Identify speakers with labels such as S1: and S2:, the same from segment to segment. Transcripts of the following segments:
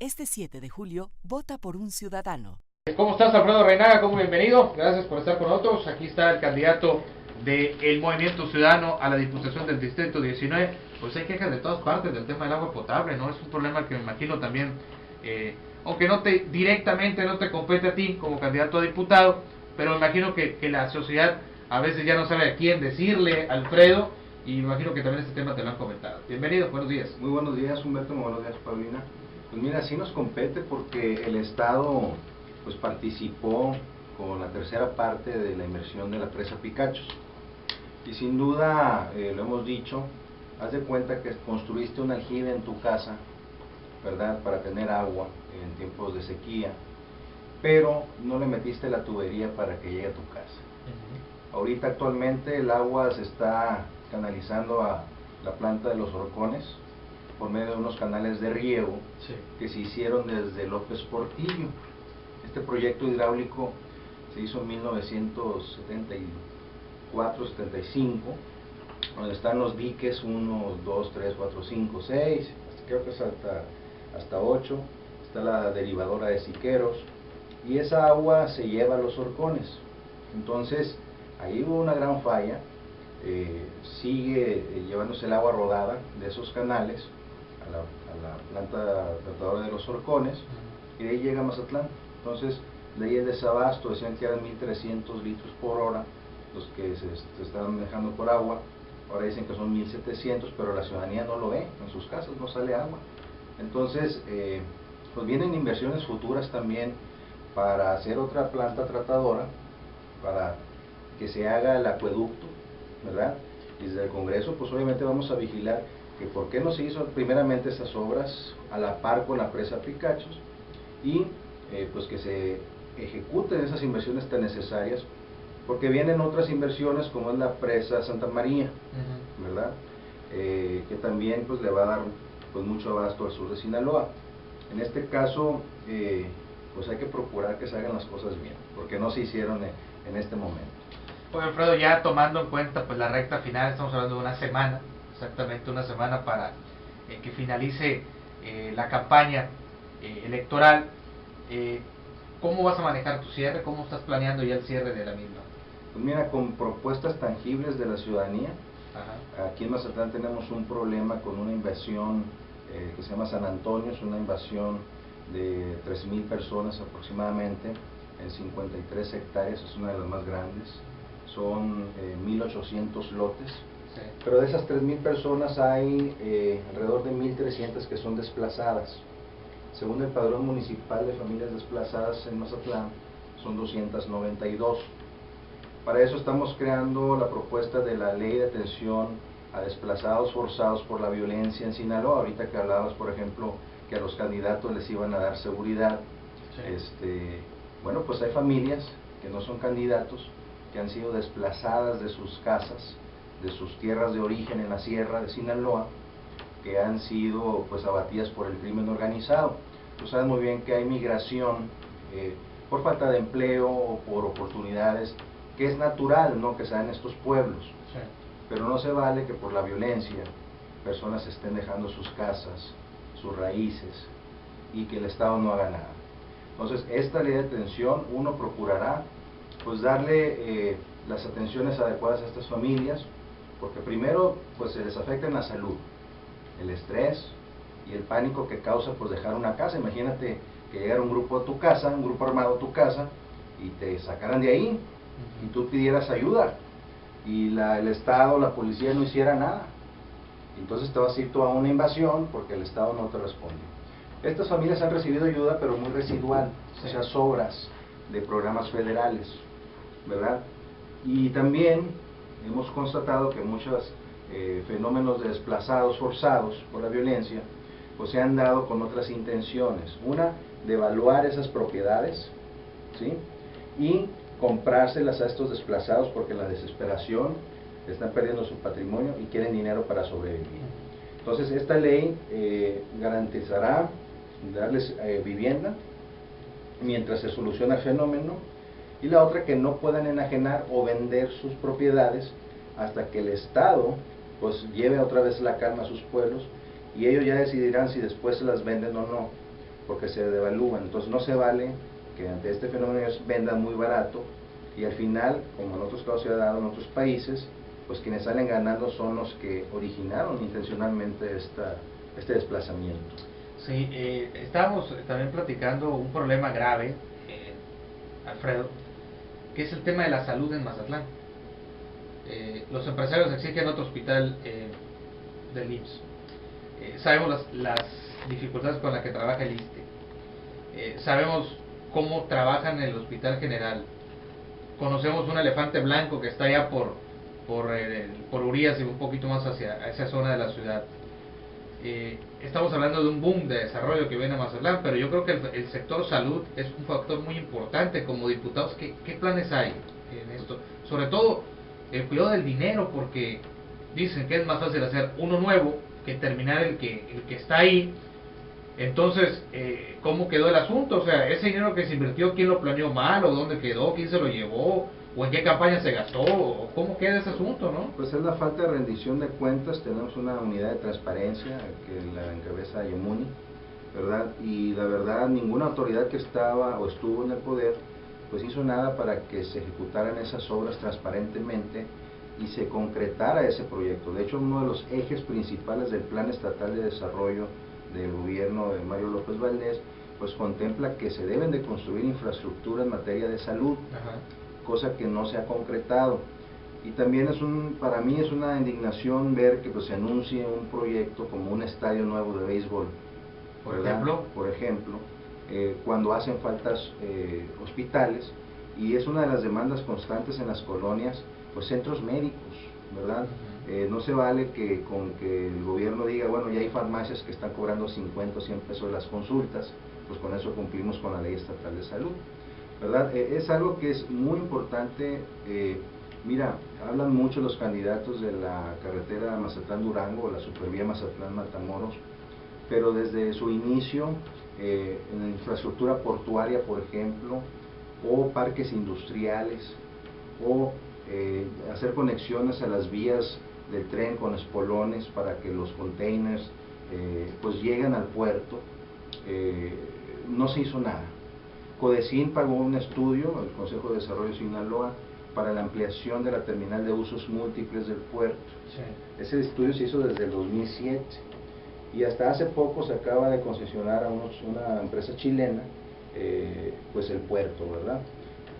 S1: Este 7 de julio, vota por un ciudadano.
S2: ¿Cómo estás, Alfredo Reinaga? ¿Cómo bienvenido? Gracias por estar con nosotros. Aquí está el candidato del Movimiento Ciudadano a la Diputación del Distrito 19. Pues hay quejas de todas partes del tema del agua potable, ¿no? Es un problema que me imagino también, aunque directamente no te compete a ti como candidato a diputado, pero me imagino que la sociedad a veces ya no sabe a quién decirle, Alfredo, y me imagino que también este tema te lo han comentado. Bienvenido, buenos días.
S3: Muy buenos días, Humberto, muy buenos días, Paulina. Pues mira, sí nos compete porque el Estado pues participó con la tercera parte de la inversión de la presa Picachos. Y sin duda, lo hemos dicho, haz de cuenta que construiste un aljibe en tu casa, ¿verdad?, para tener agua en tiempos de sequía, pero no le metiste la tubería para que llegue a tu casa. Ahorita actualmente el agua se está canalizando a la planta de Los Horcones por medio de unos canales de riego que se hicieron desde López Portillo. Este proyecto hidráulico se hizo en 1974-75, donde están los diques 1, 2, 3, 4, 5, 6, creo que es hasta 8, está la derivadora de Siqueros, y esa agua se lleva a Los Horcones. Entonces ahí hubo una gran falla, sigue llevándose el agua rodada de esos canales a la planta tratadora de Los Horcones, y de ahí llega a Mazatlán. Entonces de ahí el desabasto, decían que eran 1300 litros por hora los que se estaban dejando por agua, ahora dicen que son 1700, pero la ciudadanía no lo ve, en sus casas no sale agua. Entonces pues vienen inversiones futuras también para hacer otra planta tratadora, para que se haga el acueducto, ¿verdad? Y desde el Congreso pues obviamente vamos a vigilar que por qué no se hizo primeramente estas obras a la par con la presa Picachos, y pues que se ejecuten esas inversiones tan necesarias, porque vienen otras inversiones como es la presa Santa María, ¿verdad? Que también pues le va a dar pues mucho abasto al sur de Sinaloa. En este caso pues hay que procurar que se hagan las cosas bien, porque no se hicieron en este momento.
S2: Bueno, Alfredo, ya tomando en cuenta pues la recta final, estamos hablando de una semana, exactamente una semana para que finalice la campaña electoral. ¿Cómo vas a manejar tu cierre? ¿Cómo estás planeando ya el cierre de la misma?
S3: Pues mira, con propuestas tangibles de la ciudadanía. Ajá. Aquí en Mazatlán tenemos un problema con una invasión que se llama San Antonio, es una invasión de 3000 personas aproximadamente en 53 hectáreas, es una de las más grandes, son 1800 lotes, sí. Pero de esas 3000 personas hay alrededor de 1300 que son desplazadas. Según el Padrón Municipal de Familias Desplazadas en Mazatlán, son 292. Para eso estamos creando la propuesta de la Ley de Atención a Desplazados Forzados por la Violencia en Sinaloa. Ahorita que hablabas, por ejemplo, que a los candidatos les iban a dar seguridad. Sí. Bueno, pues hay familias que no son candidatos, que han sido desplazadas de sus casas, de sus tierras de origen en la sierra de Sinaloa, que han sido pues abatidas por el crimen organizado. Tú sabes muy bien que hay migración por falta de empleo o por oportunidades, que es natural, ¿no?, que sean estos pueblos, sí. Pero no se vale que por la violencia personas estén dejando sus casas, sus raíces, y que el Estado no haga nada. Entonces esta ley de atención, uno procurará pues darle las atenciones adecuadas a estas familias, porque primero pues se les afecta en la salud, el estrés y el pánico que causa pues dejar una casa. Imagínate que llegara un grupo a tu casa, un grupo armado a tu casa, y te sacaran de ahí, y tú pidieras ayuda, y el Estado, la policía no hiciera nada. Entonces te vas a ir tú a una invasión porque el Estado no te responde. Estas familias han recibido ayuda, pero muy residual, sí. O sea, sobras de programas federales, ¿verdad? Y también hemos constatado que muchos fenómenos de desplazados forzados por la violencia pues se han dado con otras intenciones. Una, devaluar esas propiedades, ¿sí?, y comprárselas a estos desplazados porque en la desesperación están perdiendo su patrimonio y quieren dinero para sobrevivir. Entonces esta ley garantizará darles vivienda mientras se soluciona el fenómeno, y la otra, que no puedan enajenar o vender sus propiedades hasta que el Estado pues lleve otra vez la calma a sus pueblos, y ellos ya decidirán si después se las venden o no, porque se devalúan. Entonces no se vale que ante este fenómeno ellos vendan muy barato y al final, como en otros casos se ha dado en otros países, pues quienes salen ganando son los que originaron intencionalmente este desplazamiento.
S2: Sí, estábamos también platicando un problema grave, Alfredo, que es el tema de la salud en Mazatlán. Los empresarios exigen otro hospital del IMSS. Sabemos las dificultades con las que trabaja el ISSSTE. Sabemos cómo trabajan en el Hospital General. Conocemos un elefante blanco que está allá por Urias y un poquito más hacia esa zona de la ciudad. Estamos hablando de un boom de desarrollo que viene a Mazatlán, pero yo creo que el sector salud es un factor muy importante. Como diputados, ¿qué planes hay en esto? Sobre todo el cuidado del dinero, porque dicen que es más fácil hacer uno nuevo que terminar el que está ahí. Entonces, ¿cómo quedó el asunto? O sea, ese dinero que se invirtió, ¿quién lo planeó mal? ¿O dónde quedó? ¿Quién se lo llevó? ¿O en qué campaña se gastó? ¿O cómo queda ese asunto, no?
S3: Pues es la falta de rendición de cuentas. Tenemos una unidad de transparencia que la encabeza Yemuni, ¿verdad? Y la verdad, ninguna autoridad que estaba o estuvo en el poder pues hizo nada para que se ejecutaran esas obras transparentemente y se concretara ese proyecto. De hecho, uno de los ejes principales del Plan Estatal de Desarrollo del gobierno de Mario López Valdés pues contempla que se deben de construir infraestructura en materia de salud. Ajá. Cosa que no se ha concretado. Y también para mí es una indignación ver que pues, se anuncie un proyecto como un estadio nuevo de béisbol, por ejemplo, cuando hacen faltas hospitales, y es una de las demandas constantes en las colonias, pues centros médicos, ¿verdad? No se vale que con que el gobierno diga, bueno, ya hay farmacias que están cobrando 50 o 100 pesos las consultas, pues con eso cumplimos con la ley estatal de salud, ¿verdad? Es algo que es muy importante. Mira, hablan mucho los candidatos de la carretera Mazatlán-Durango, la supervía Mazatlán-Matamoros, pero desde su inicio, en la infraestructura portuaria, por ejemplo, o parques industriales, o hacer conexiones a las vías del tren con espolones para que los containers pues lleguen al puerto, no se hizo nada. Codecín pagó un estudio, el Consejo de Desarrollo Sinaloa, para la ampliación de la terminal de usos múltiples del puerto. Sí. Ese estudio se hizo desde el 2007 y hasta hace poco se acaba de concesionar a una empresa chilena pues el puerto, ¿verdad?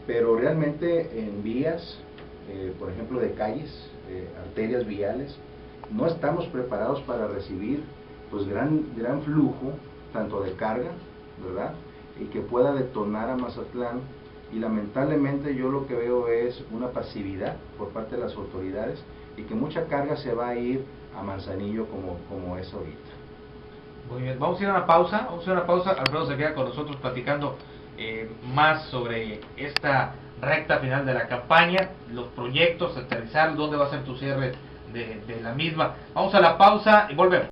S3: Pero realmente en vías, por ejemplo de calles, arterias viales, no estamos preparados para recibir pues gran flujo, tanto de carga, ¿verdad?, y que pueda detonar a Mazatlán. Y lamentablemente yo lo que veo es una pasividad por parte de las autoridades y que mucha carga se va a ir a Manzanillo como es ahorita.
S2: Muy bien, vamos a ir a una pausa, Alfredo se queda con nosotros platicando más sobre esta recta final de la campaña, los proyectos, aterrizar, dónde va a ser tu cierre de la misma. Vamos a la pausa y volvemos.